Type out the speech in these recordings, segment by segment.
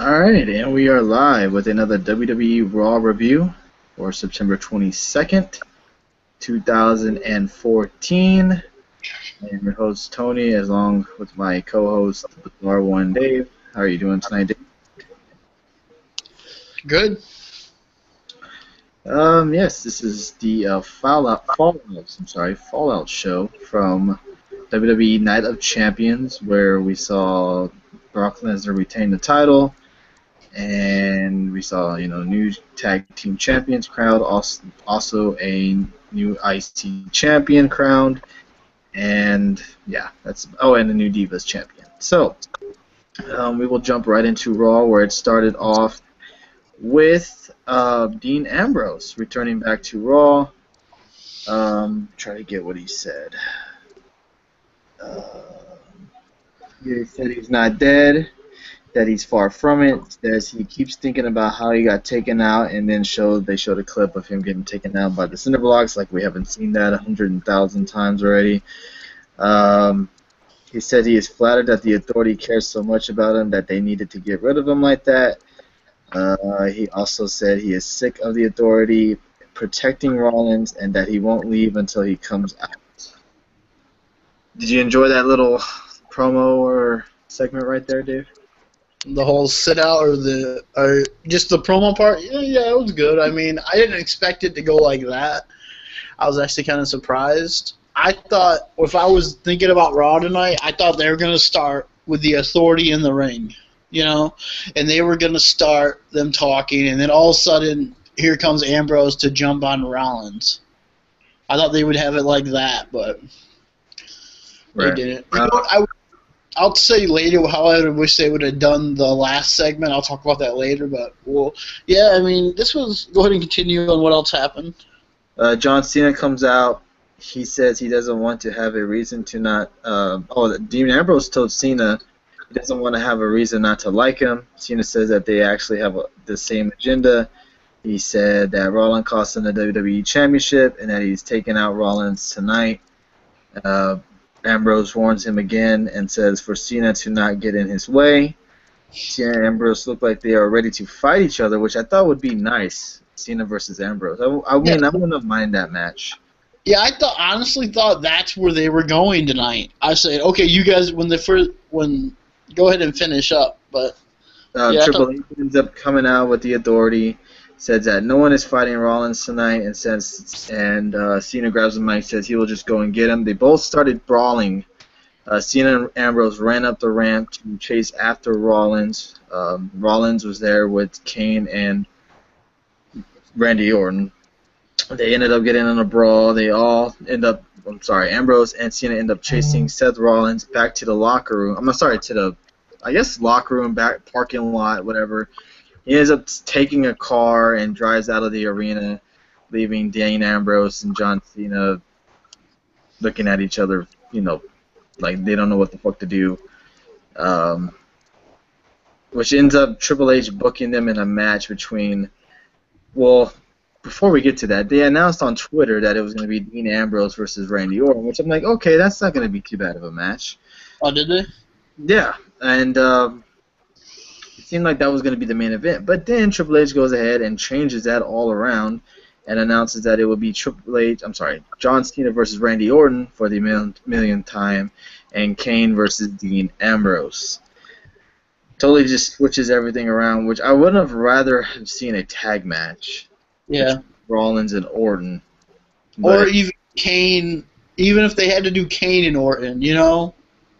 Alright, and we are live with another WWE Raw review for September 22nd, 2014. I am your host, Tony, along with my co-host, R1 Dave. How are you doing tonight, Dave? Good. Yes, this is the Fallout show from WWE Night of Champions, where we saw Brock Lesnar retain the title. And we saw, new tag team champions crowned, also a new IC champion crowned, and yeah, and a new Divas champion. So we will jump right into Raw, where it started off with Dean Ambrose returning back to Raw. Try to get what he said. He said he's not dead, that he's far from it, that he keeps thinking about how he got taken out, and then they showed a clip of him getting taken out by the cinder blocks, like we haven't seen that 100,000 times already. He said he is flattered that the Authority cares so much about him that they needed to get rid of him like that. He also said he is sick of the Authority protecting Rollins and that he won't leave until he comes out. Did you enjoy that little promo or segment right there, Dave? The whole sit out or just the promo part, yeah, it was good. I mean, I didn't expect it to go like that. I was actually kind of surprised. I thought, if I was thinking about Raw tonight, I thought they were going to start with the Authority in the ring, and they were going to start them talking, and then all of a sudden, here comes Ambrose to jump on Rollins. I thought they would have it like that, but they didn't. I'll say later how I wish they would have done the last segment. I'll talk about that later. But, yeah, I mean, this was... Go ahead and continue on what else happened. John Cena comes out. He says he doesn't want to have a reason to not... Dean Ambrose told Cena he doesn't want to have a reason not to like him. Cena says that they actually have the same agenda. He said that Rollins cost him the WWE Championship and that he's taking out Rollins tonight. Ambrose warns him again and says for Cena to not get in his way. Cena and Ambrose look like they are ready to fight each other, which I thought would be nice. Cena versus Ambrose. I wouldn't have minded that match. Yeah, I honestly thought that's where they were going tonight. I said, okay, you guys, go ahead and finish up. But Triple H ends up coming out with the Authority. Says that no one is fighting Rollins tonight, and Cena grabs the mic and says he will just go and get him. They both started brawling. Cena and Ambrose ran up the ramp to chase after Rollins. Rollins was there with Kane and Randy Orton. They ended up getting in a brawl. Ambrose and Cena end up chasing Seth Rollins back to the locker room. Locker room, back parking lot, whatever. He ends up taking a car and drives out of the arena, leaving Dean Ambrose and John Cena looking at each other, like they don't know what the fuck to do. Which ends up Triple H booking them in a match between... Well, before we get to that, they announced on Twitter that it was going to be Dean Ambrose versus Randy Orton, which I'm like, okay, that's not going to be too bad of a match. Oh, did they? Yeah, and... it seemed like that was going to be the main event, but then Triple H goes ahead and changes that all around and announces that it will be John Cena versus Randy Orton for the millionth time, and Kane versus Dean Ambrose. Totally just switches everything around, which I would have rather have seen a tag match. Yeah. Rollins and Orton. Or even Kane, even if they had to do Kane and Orton,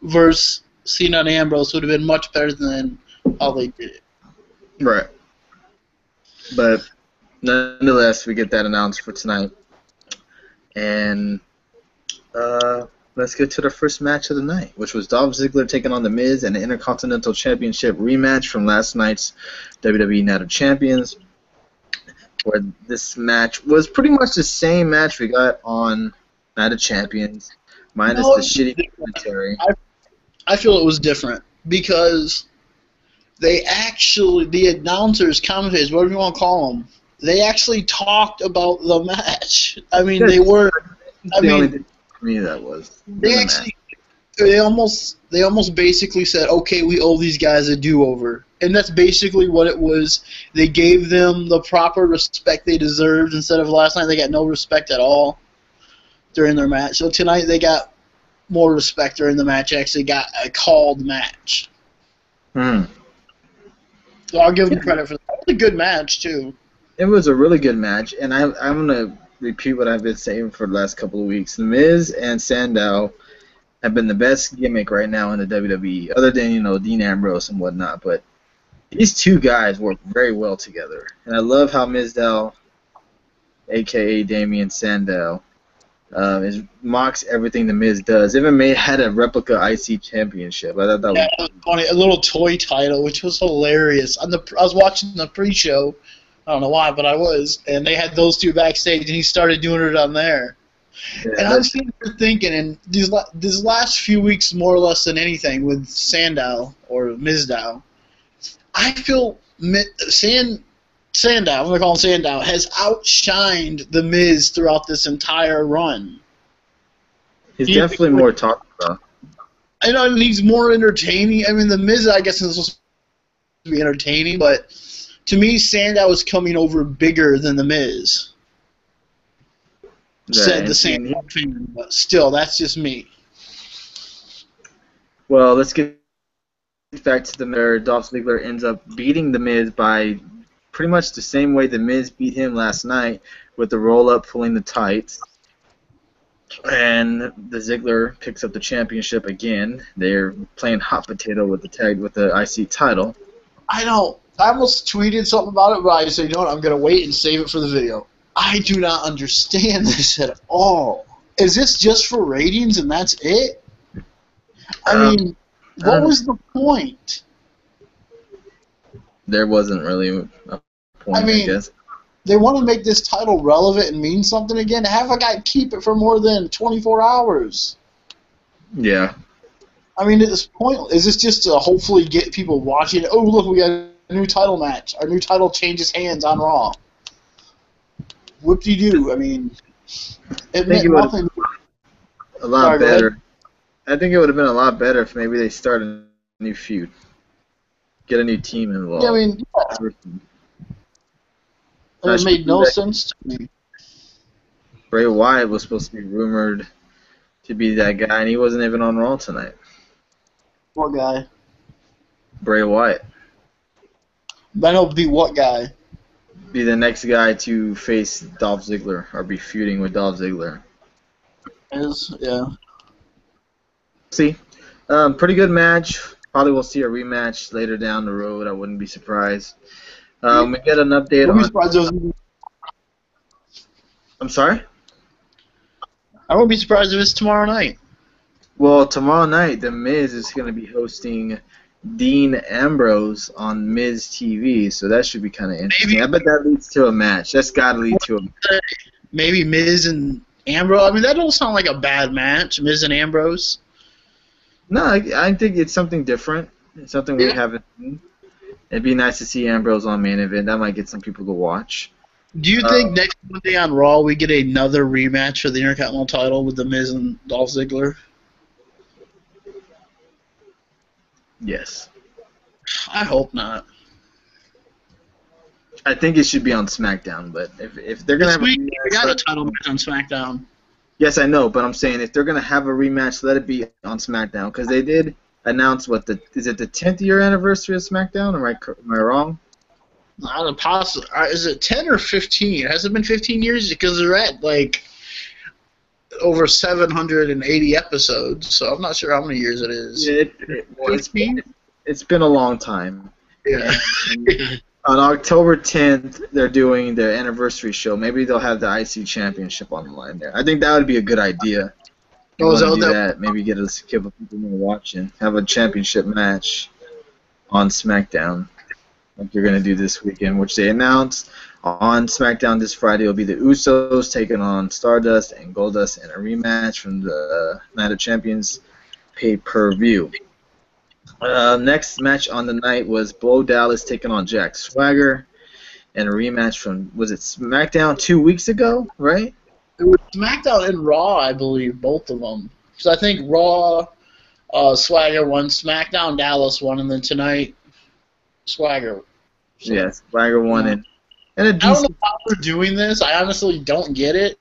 versus Cena and Ambrose would have been much better than how they did it. Right. But nonetheless, we get that announced for tonight. And let's get to the first match of the night, which was Dolph Ziggler taking on The Miz in the Intercontinental Championship rematch from last night's WWE Night of Champions, where this match was pretty much the same match we got on Night of Champions, minus the shitty commentary. I feel it was different because... the announcers, commentators, whatever you want to call them, they actually talked about the match. I mean, they were. The only thing for me that was. they almost basically said, okay, we owe these guys a do-over. And that's basically what it was. They gave them the proper respect they deserved. Instead of last night, they got no respect at all during their match. So tonight, they got more respect during the match. Actually got a called match. So I'll give them credit for that. It was a good match, too. It was a really good match, and I'm going to repeat what I've been saying for the last couple of weeks. The Miz and Sandow have been the best gimmick right now in the WWE, other than, Dean Ambrose and whatnot. But these two guys work very well together. And I love how Mizdow, a.k.a. Damian Sandow, mocks everything the Miz does. Even had a replica IC championship. I thought that was funny. A little toy title, which was hilarious. I was watching the pre-show. I don't know why, but I was. And they had those two backstage, and he started doing it on there. Yeah, and I'm sitting there thinking, and these last few weeks, more or less than anything, with Sandow or Mizdow, I feel Sandow, I'm going to call him Sandow, has outshined The Miz throughout this entire run. He's definitely more talked about. I know, and he's more entertaining. I mean, The Miz, I guess, is supposed to be entertaining, but to me, Sandow is coming over bigger than The Miz. Said the same thing, but still, that's just me. Well, let's get back to the matter. Dolph Ziggler ends up beating The Miz by pretty much the same way The Miz beat him last night, with the roll-up pulling the tights. And the Ziggler picks up the championship again. They're playing hot potato with the IC title. I know. I almost tweeted something about it, but I said, you know what, I'm going to wait and save it for the video. I do not understand this at all. Is this just for ratings and that's it? I mean, what was the point? There wasn't really a point, I guess. They want to make this title relevant and mean something again. Have a guy keep it for more than 24 hours. Yeah. I mean, at this point, is this just to hopefully get people watching? Oh, look, we got a new title match. Our new title changes hands on Raw. Whoop-de-doo. I mean, it meant nothing. A lot better. I think it would have been a lot better if maybe they started a new feud. Get a new team involved. Yeah, I mean, it made no sense to me. Bray Wyatt was supposed to be rumored to be that guy, and he wasn't even on Raw tonight. What guy? Bray Wyatt. I know, be what guy? Be the next guy to face Dolph Ziggler or be feuding with Dolph Ziggler. Yeah. See, pretty good match. Probably we'll see a rematch later down the road. I wouldn't be surprised. We get an update on. I'm sorry? I won't be surprised if it's tomorrow night. Well, tomorrow night, The Miz is going to be hosting Dean Ambrose on Miz TV, so that should be kind of interesting. I bet that leads to a match. That's got to lead to a match. Maybe Miz and Ambrose. I mean, that don't sound like a bad match, Miz and Ambrose. No, I think it's something different. It's something we haven't seen. It'd be nice to see Ambrose on main event. That might get some people to watch. Do you think next Monday on Raw we get another rematch for the Intercontinental title with The Miz and Dolph Ziggler? Yes. I hope not. I think it should be on SmackDown, but if they're gonna we got a title match on SmackDown. Yes, I know, but I'm saying if they're gonna have a rematch, let it be on SmackDown because they did announce is it the 10th year anniversary of SmackDown? Am I wrong? Not impossible. Is it 10 or 15? Has it been 15 years? Because they're at like over 780 episodes, so I'm not sure how many years it is. 15? It's been a long time. Yeah. On October 10th, they're doing their anniversary show. Maybe they'll have the IC Championship on the line there. I think that would be a good idea. Do that. Maybe get a couple people more watching. Have a championship match on SmackDown, like you're gonna do this weekend, which they announced on SmackDown this Friday. Will be the Usos taking on Stardust and Goldust in a rematch from the Night of Champions pay-per-view. Next match on the night was Bo Dallas taking on Jack Swagger, and a rematch from, was it SmackDown 2 weeks ago, right? It was SmackDown and Raw, I believe, both of them. Because I think Raw Swagger won, SmackDown Dallas won, and then tonight Swagger. So, Yes, Swagger won it. And a I don't know decent. how they're doing this. I honestly don't get it.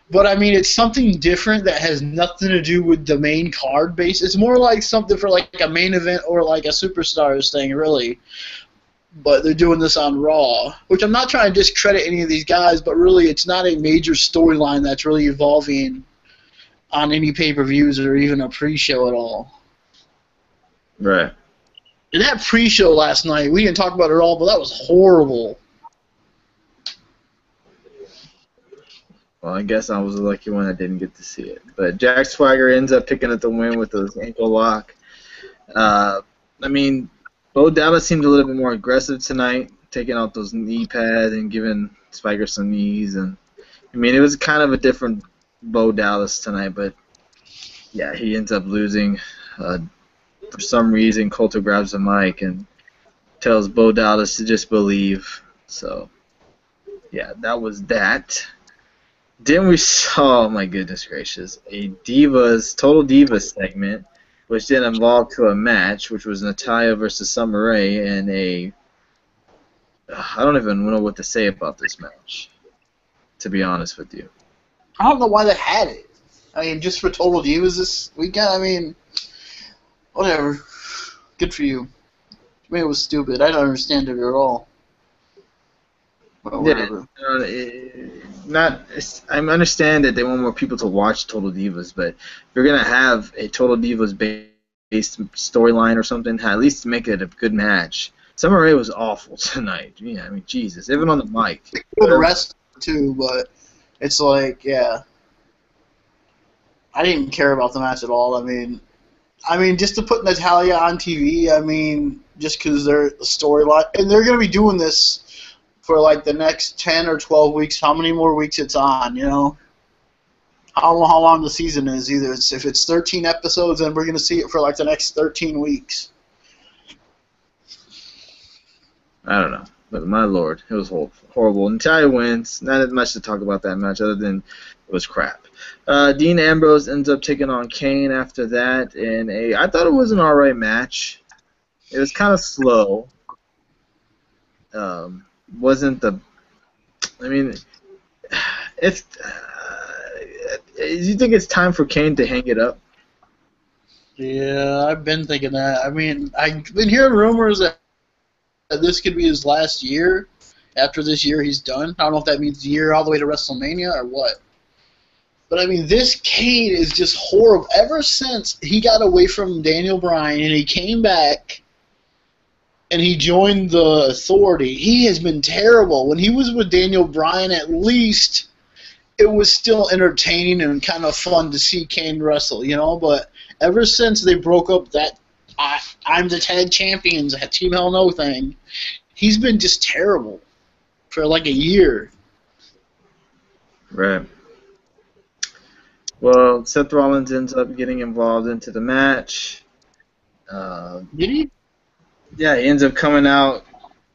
But I mean, it's something different that has nothing to do with the main card base. It's more like something for like a main event or like a Superstars thing, really. But they're doing this on Raw, which I'm not trying to discredit any of these guys, but really it's not a major storyline that's really evolving on any pay-per-views or even a pre-show at all. Right. And that pre-show last night, we didn't talk about it all, but that was horrible. Well, I guess I was the lucky one that didn't get to see it. But Jack Swagger ends up picking up the win with his ankle lock. I mean, Bo Dallas seemed a little bit more aggressive tonight, taking out those knee pads and giving Swagger some knees. And I mean, it was kind of a different Bo Dallas tonight, but yeah, he ends up losing. For some reason, Coulter grabs the mic and tells Bo Dallas to just believe. So, yeah, that was that. Then we saw, oh my goodness gracious, a Total Divas segment, which then involved to a match, which was Natalya versus Summer Rae, and I don't even know what to say about this match, to be honest with you. I don't know why they had it. I mean, just for Total Divas this weekend, I mean, whatever. Good for you. I mean, it was stupid. I don't understand it at all. But whatever. I understand that they want more people to watch Total Divas, but if you're going to have a Total Divas based storyline or something, at least make it a good match. Summer Rae was awful tonight. Yeah, I mean, Jesus, even on the mic. Good rest too, but it's like, yeah. I didn't care about the match at all. I mean, just to put Natalya on TV, I mean, just because they're the storyline, and they're going to be doing this for like the next 10 or 12 weeks, how many more weeks it's on, you know? I don't know how long the season is either. If it's 13 episodes, then we're going to see it for like the next 13 weeks. I don't know. But my lord, it was horrible. Natalya wins. Not much to talk about that match other than it was crap. Dean Ambrose ends up taking on Kane after that. And I thought it was an alright match. It was kind of slow. Wasn't the... I mean, it's... do you think it's time for Kane to hang it up? Yeah, I've been thinking that. I mean, I've been hearing rumors that this could be his last year. After this year, he's done. I don't know if that means the year all the way to WrestleMania or what. But, I mean, this Kane is just horrible. Ever since he got away from Daniel Bryan and he came back and he joined the Authority, he has been terrible. When he was with Daniel Bryan, at least it was still entertaining and kind of fun to see Kane wrestle, you know? But ever since they broke up that I'm the tag champions, that Team Hell No thing, he's been just terrible for like a year. Right. Well, Seth Rollins ends up getting involved into the match. Did he? Yeah, he ends up coming out.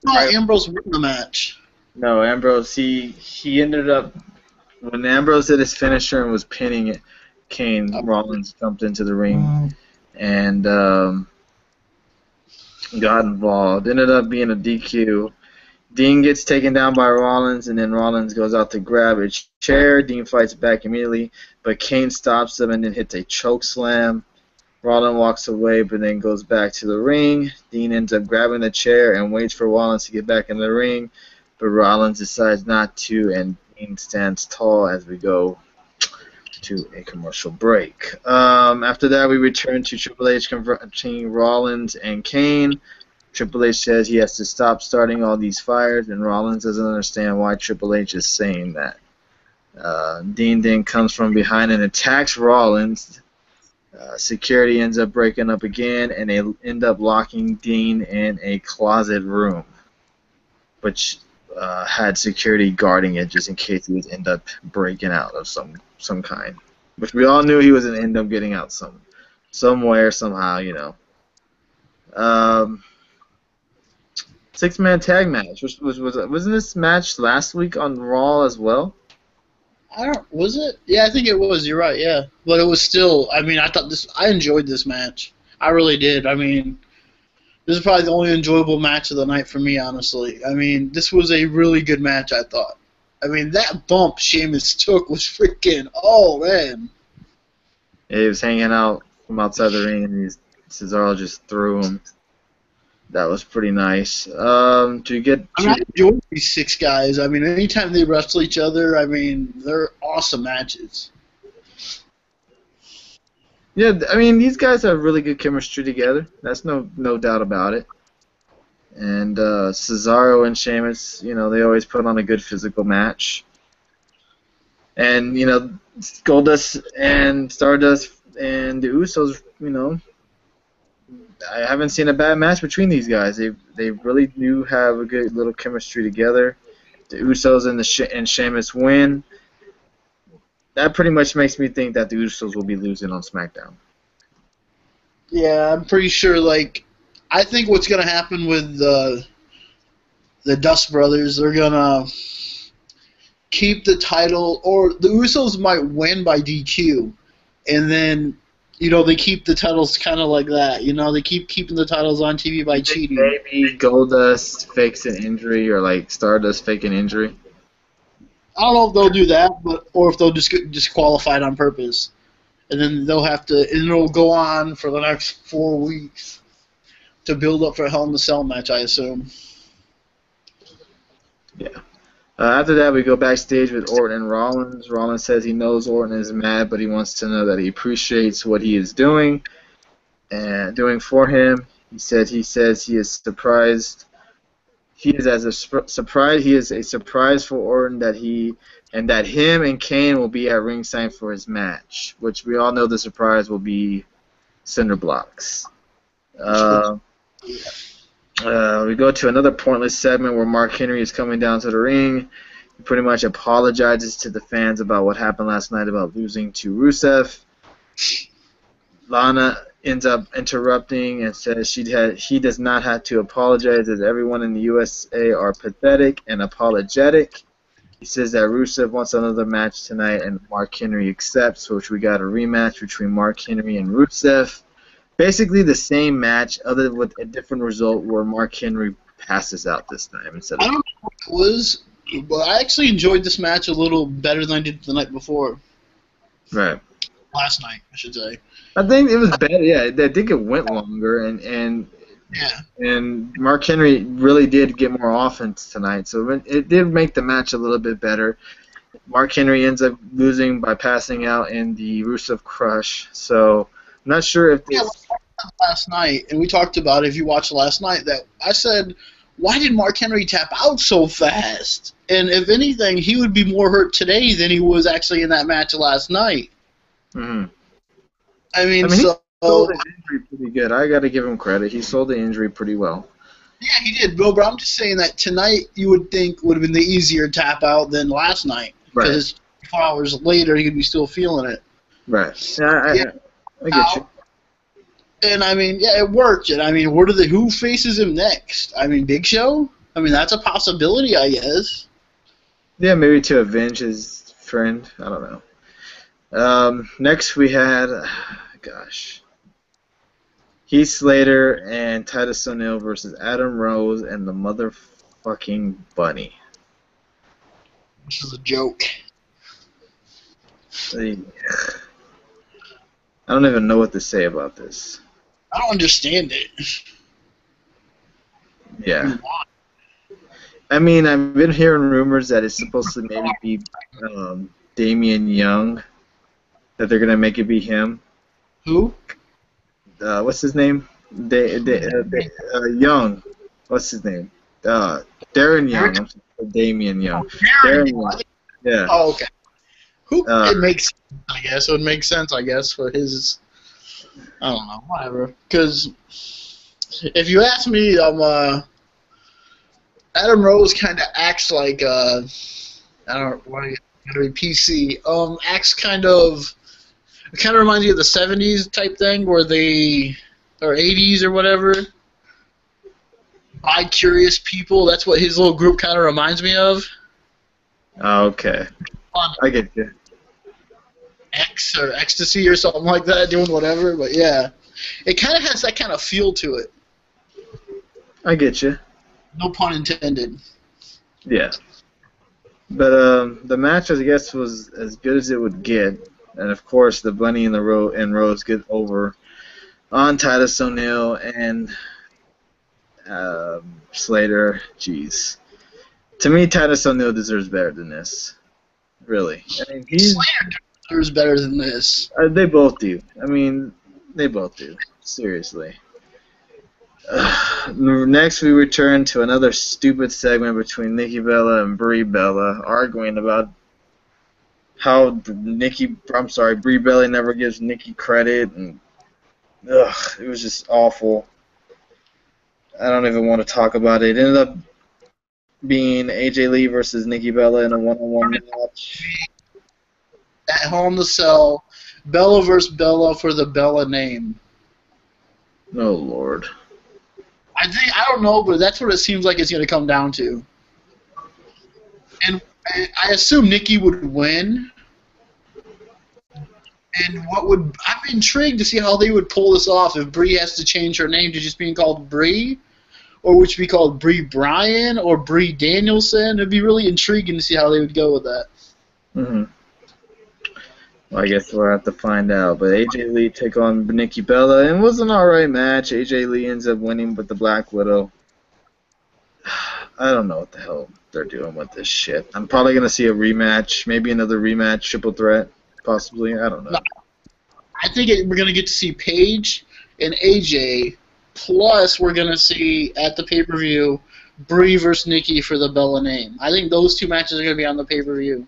Ambrose won the match. No, Ambrose, he ended up, when Ambrose did his finisher and was pinning it, Rollins jumped into the ring and got involved. Ended up being a DQ. Dean gets taken down by Rollins, and then Rollins goes out to grab a chair. Dean fights back immediately, but Kane stops him and then hits a choke slam. Rollins walks away, but then goes back to the ring. Dean ends up grabbing the chair and waits for Rollins to get back in the ring, but Rollins decides not to, and Dean stands tall as we go to a commercial break. After that, we return to Triple H confronting Rollins and Kane. Triple H says he has to stop starting all these fires, and Rollins doesn't understand why Triple H is saying that. Dean then comes from behind and attacks Rollins. Security ends up breaking up again, and they end up locking Dean in a closet room, which had security guarding it just in case he would end up breaking out of some kind. Which we all knew he was going to end up getting out somewhere, somehow, you know. 6-man tag match. Wasn't this match last week on Raw as well? I don't. Was it? Yeah, I think it was. You're right. Yeah, but it was still. I mean, I enjoyed this match. I really did. I mean, this is probably the only enjoyable match of the night for me, honestly. I mean, this was a really good match, I thought. I mean, that bump Sheamus took was freaking. Oh man. Yeah, he was hanging out from outside the ring, and Cesaro just threw him. That was pretty nice. To get I to mean, I enjoy these six guys. I mean, anytime they wrestle each other, I mean, they're awesome matches. yeah, I mean these guys have really good chemistry together. That's no doubt about it. And Cesaro and Sheamus, they always put on a good physical match. And Goldust and Stardust and the Usos, I haven't seen a bad match between these guys. They really do have a good little chemistry together. The Usos and Sheamus win. That pretty much makes me think that the Usos will be losing on SmackDown. Yeah, I'm pretty sure. Like, I think what's gonna happen with the Dust Brothers, they're gonna keep the title, or the Usos might win by DQ, and then they keep the titles kind of like that. They keep keeping the titles on TV by cheating. Maybe Goldust fakes an injury, or like Stardust fake an injury. I don't know if they'll do that, or if they'll just get disqualified on purpose, and then they'll have to, and it'll go on for the next 4 weeks to build up for a Hell in a Cell match, I assume. Yeah. After that, we go backstage with Orton and Rollins. Rollins says he knows Orton is mad, but he wants to know that he appreciates what he is doing and doing for him. He says he is surprised. He is a surprise for Orton that him and Kane will be at ringside for his match, which we all know the surprise will be cinder blocks. We go to another pointless segment where Mark Henry is coming down to the ring. He pretty much apologizes to the fans about what happened last night about losing to Rusev. Lana ends up interrupting and says he does not have to apologize, as everyone in the USA are pathetic and apologetic. He says that Rusev wants another match tonight, and Mark Henry accepts, which we got a rematch between Mark Henry and Rusev. Basically the same match, other with a different result, where Mark Henry passes out this time instead of. I don't know what it was, but I actually enjoyed this match a little better than I did the night before. Right. Last night, I should say. I think it was better. Yeah, I think it went longer, and Mark Henry really did get more offense tonight, so it did make the match a little bit better. Mark Henry ends up losing by passing out in the Rusev Crush, so. I'm not sure if this... Yeah, last night, and we talked about it, if you watched last night, that I said, why did Mark Henry tap out so fast? And if anything, he would be more hurt today than he was actually in that match last night. Mm-hmm. I mean, he sold the injury pretty good. I got to give him credit. He sold the injury pretty well. Yeah, he did, Bill, but I'm just saying that tonight you would think would have been the easier tap out than last night. Right. Because 4 hours later, he'd be still feeling it. Right. I get you. And I mean, yeah, it worked. And I mean, who faces him next? I mean, Big Show? I mean, that's a possibility, I guess. Yeah, maybe to avenge his friend. I don't know. Next we had, Heath Slater and Titus O'Neil versus Adam Rose and the motherfucking Bunny. This is a joke. I don't even know what to say about this. I don't understand it. Yeah. I mean, I've been hearing rumors that it's supposed to maybe be Damian Young, that they're going to make it be him. Who? What's his name? Young. What's his name? Darren Young. I'm sorry, Damian Young. Darren Young. Yeah. Oh, okay. It makes sense, I guess. It would make sense, I guess, for his... I don't know, whatever. Because if you ask me, Adam Rose kind of acts like... I don't know, gotta be PC. Acts kind of... It kind of reminds you of the 70s type thing, where they... Or 80s or whatever. Bi-curious people, that's what his little group kind of reminds me of. Okay. on I get you. X or ecstasy or something like that, doing whatever. But yeah, it kind of has that kind of feel to it. I get you. No pun intended. Yeah. But the match, I guess, was as good as it would get. And, of course, the Bunny and Rose get over on Titus O'Neil and Slater. Jeez. To me, Titus O'Neil deserves better than this. Really. I mean, Slater deserves better than this. They both do. I mean, they both do. Seriously. Next, we return to another stupid segment between Nikki Bella and Brie Bella, arguing about how Brie Bella never gives Nikki credit, and it was just awful. I don't even want to talk about it. It ended up being AJ Lee versus Nikki Bella in a one-on-one match. At Hell in the Cell, Bella versus Bella for the Bella name. Oh, Lord. I don't know, but that's what it seems like it's going to come down to. And I assume Nikki would win. And I'm intrigued to see how they would pull this off if Brie has to change her name to just being called Brie, or would she be called Brie Bryan or Brie Danielson? It'd be really intriguing to see how they would go with that. Mm-hmm. Well, I guess we'll have to find out. But AJ Lee took on Nikki Bella, and it was an alright match. AJ Lee ends up winning with the Black Widow. I don't know what the hell they're doing with this shit. I'm probably going to see a rematch, maybe another rematch, triple threat, possibly. I don't know. I think we're going to get to see Paige and AJ, plus we're going to see at the pay-per-view Brie versus Nikki for the Bella name. I think those two matches are going to be on the pay-per-view.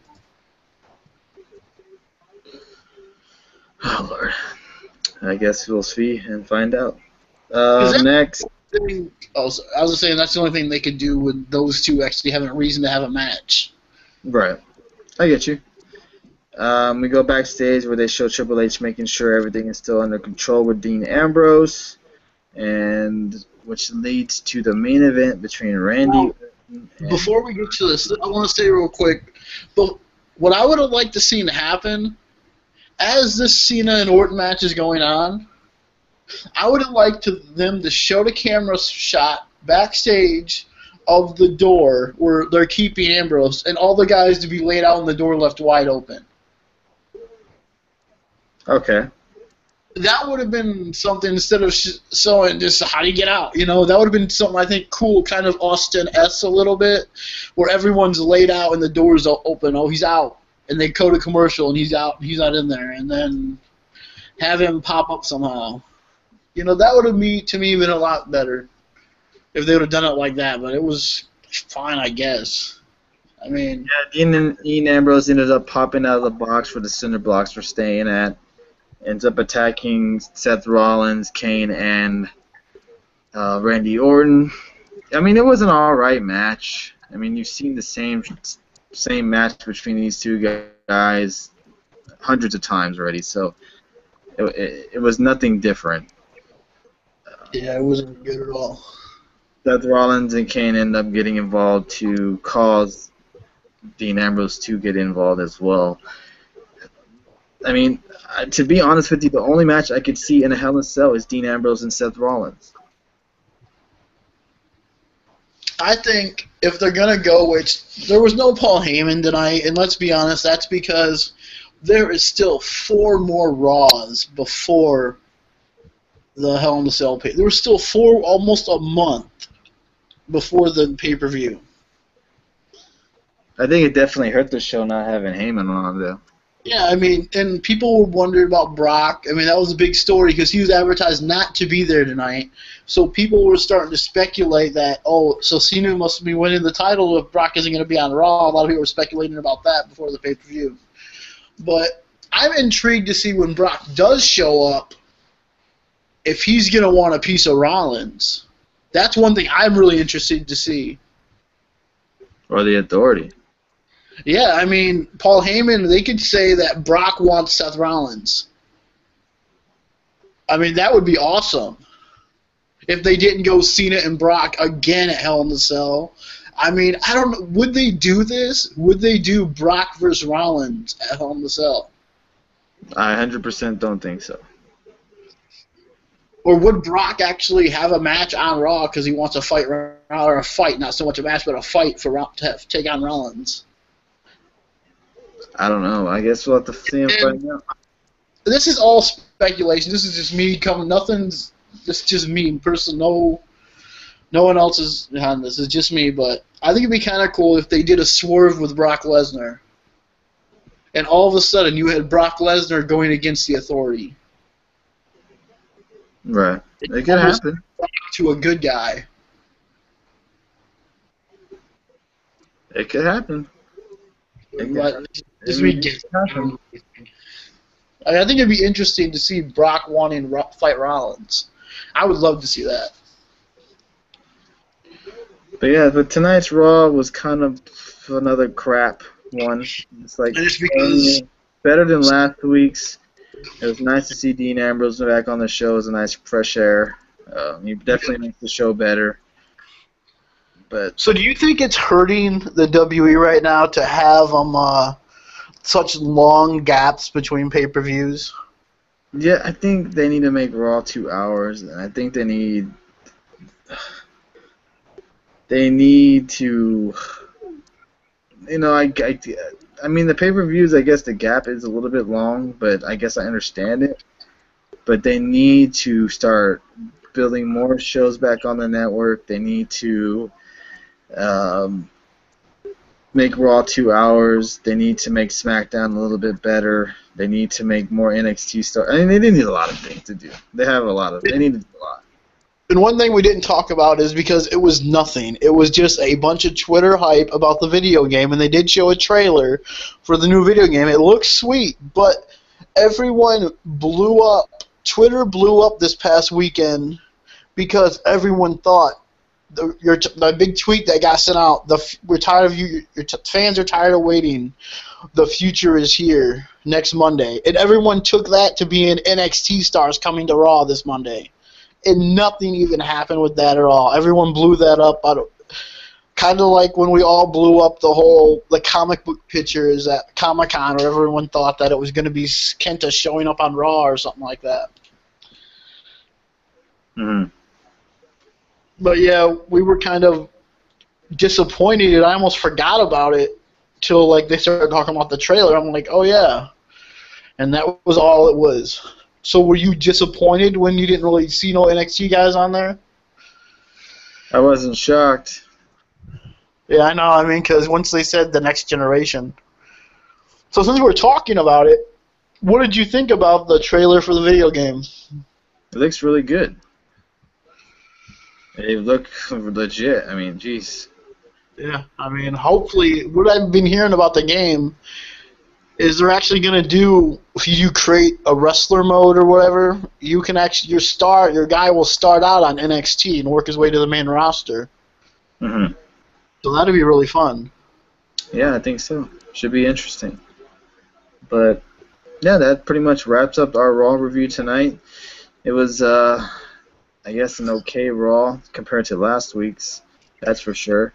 Oh, Lord. I guess we'll see and find out. Next. I was just saying that's the only thing they could do with those two actually having a reason to have a match. Right. I get you. We go backstage where they show Triple H making sure everything is still under control with Dean Ambrose, and which leads to the main event between Randy. Before we get to this, I want to say real quick, but what I would have liked to see happen, as this Cena and Orton match is going on, I would have liked them to show the camera shot backstage of the door where they're keeping Ambrose, and all the guys to be laid out on the door left wide open. Okay. That would have been something instead of showing just how do you get out. You know, that would have been something I think cool, kind of Austin-esque a little bit, where everyone's laid out and the doors are open. Oh, he's out. And they go to commercial and he's out. He's not in there. And then have him pop up somehow. You know, that would have to me been a lot better if they would have done it like that. But it was fine, I guess. I mean, yeah, Dean Ambrose ended up popping out of the box where the cinder blocks were staying at. Ends up attacking Seth Rollins, Kane, and Randy Orton. I mean, it was an alright match. I mean, you've seen the same match between these two guys hundreds of times already, so it was nothing different. Yeah, it wasn't good at all. Seth Rollins and Kane end up getting involved to cause Dean Ambrose to get involved as well. I mean, to be honest with you, the only match I could see in a Hell in a Cell is Dean Ambrose and Seth Rollins. I think if they're going to go, which there was no Paul Heyman tonight, and let's be honest, that's because there is still 4 more Raws before the Hell in a Cell pay. There was still 4, almost a month before the pay-per-view. I think it definitely hurt the show not having Heyman on, though. Yeah, I mean, and people were wondering about Brock. I mean, that was a big story because he was advertised not to be there tonight. So people were starting to speculate that, oh, so Cena must be winning the title if Brock isn't going to be on Raw. A lot of people were speculating about that before the pay-per-view. But I'm intrigued to see when Brock does show up, if he's going to want a piece of Rollins. That's one thing I'm really interested to see. Or the Authority. Yeah, I mean, Paul Heyman, they could say that Brock wants Seth Rollins. I mean, that would be awesome. If they didn't go Cena and Brock again at Hell in a Cell. I mean, I don't know. Would they do this? Would they do Brock versus Rollins at Hell in a Cell? I 100% don't think so. Or would Brock actually have a match on Raw because he wants a fight, or a fight, not so much a match, but a fight to take on Rollins? I don't know. I guess we'll have to see him find out. This is all speculation. This is just me coming. Nothing's. This is just me in person. No one else is on this. It's just me. But I think it'd be kind of cool if they did a swerve with Brock Lesnar, and all of a sudden you had Brock Lesnar going against the Authority. Right. It could happen. To a good guy. It could happen. But this week, I think it'd be interesting to see Brock wanting to fight Rollins. I would love to see that. But yeah, but tonight's Raw was kind of another crap one. It's like because better than last week's. It was nice to see Dean Ambrose back on the show. It was a nice fresh air. He definitely makes the show better. But so, do you think it's hurting the WWE right now to have such long gaps between pay-per-views? Yeah, I think they need to make Raw 2 hours, and I think they need to, you know, I mean, the pay-per-views, I guess the gap is a little bit long, but I guess I understand it. But they need to start building more shows back on the network. They need to make Raw 2 hours. They need to make SmackDown a little bit better. They need to make more NXT stuff. I mean, they need a lot of things to do. They need to do a lot. And one thing we didn't talk about is because it was nothing. It was just a bunch of Twitter hype about the video game, and they did show a trailer for the new video game. It looks sweet, but everyone blew up. Twitter blew up this past weekend because everyone thought the big tweet that got sent out. We're tired of you. Fans are tired of waiting. The future is here next Monday, and everyone took that to be an NXT stars coming to Raw this Monday. And nothing even happened with that at all. Everyone blew that up. Kind of like when we all blew up the comic book pictures at Comic-Con, where everyone thought that it was going to be Kenta showing up on Raw or something like that. Mm-hmm. But yeah, we were kind of disappointed, and I almost forgot about it till like they started talking about the trailer. I'm like, oh yeah, and that was all it was. So were you disappointed when you didn't really see no NXT guys on there? I wasn't shocked. Yeah, I know. I mean, because once they said the next generation. So since we're talking about it, what did you think about the trailer for the video game? It looks really good. They look legit. I mean, jeez. Yeah, I mean, hopefully, what I've been hearing about the game is they're actually going to do, if you create a wrestler mode or whatever, you can actually, your guy will start out on NXT and work his way to the main roster. Mm-hmm. So that'll be really fun. Yeah, I think so. Should be interesting. But, yeah, that pretty much wraps up our Raw review tonight. It was, I guess, an okay Raw compared to last week's. That's for sure.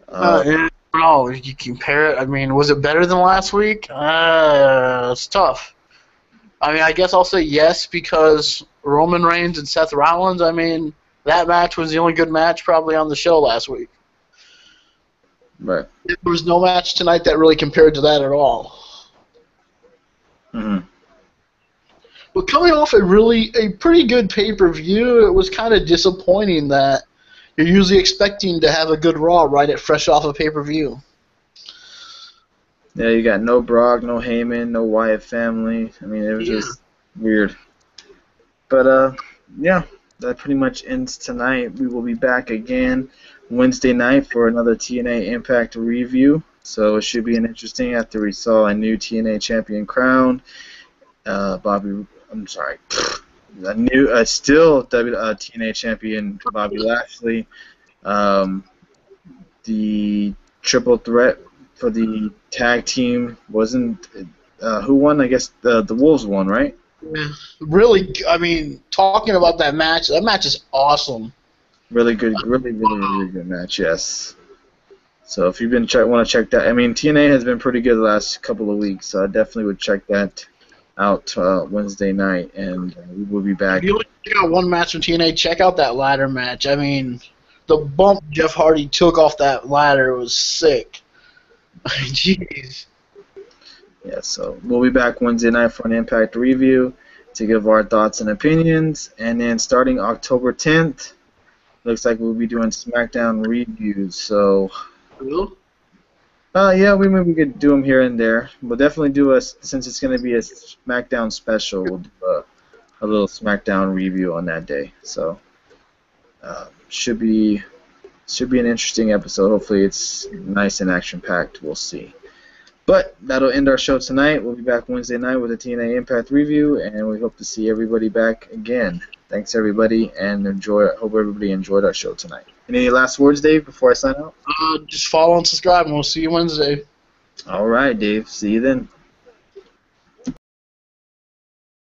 Yeah. No, you compare it. I mean, was it better than last week? It's tough. I mean, I guess I'll say yes because Roman Reigns and Seth Rollins, I mean, that match was the only good match probably on the show last week. Right. There was no match tonight that really compared to that at all. Mm-hmm. But coming off a pretty good pay-per-view, it was kind of disappointing that you're usually expecting to have a good Raw fresh off a pay-per-view. Yeah, you got no Brock, no Heyman, no Wyatt family. I mean, it was just weird. But, yeah, that pretty much ends tonight. We will be back again Wednesday night for another TNA Impact review. So it should be an interesting after we saw a new TNA champion crowned. A new, still TNA champion Bobby Lashley. The triple threat for the tag team wasn't who won? I guess the Wolves won, right? Yeah. Really, I mean, talking about that match is awesome. Really good, really good match. Yes. So if you've been want to check that, I mean TNA has been pretty good the last couple of weeks, so I definitely would check that out Wednesday night, and we will be back. If you only check out one match from TNA, check out that ladder match. I mean, the bump Jeff Hardy took off that ladder was sick. Jeez. Yeah, so we'll be back Wednesday night for an Impact review to give our thoughts and opinions, and then starting October 10th, looks like we'll be doing SmackDown reviews. So, yeah, we could do them here and there. We'll definitely do since it's going to be a SmackDown special, we'll do a little SmackDown review on that day. So, should be an interesting episode. Hopefully, it's nice and action packed. We'll see. But that'll end our show tonight. We'll be back Wednesday night with a TNA Impact review, and we hope to see everybody back again. Thanks, everybody, and hope everybody enjoyed our show tonight. Any last words, Dave, before I sign out? Just follow and subscribe, and we'll see you Wednesday. All right, Dave. See you then.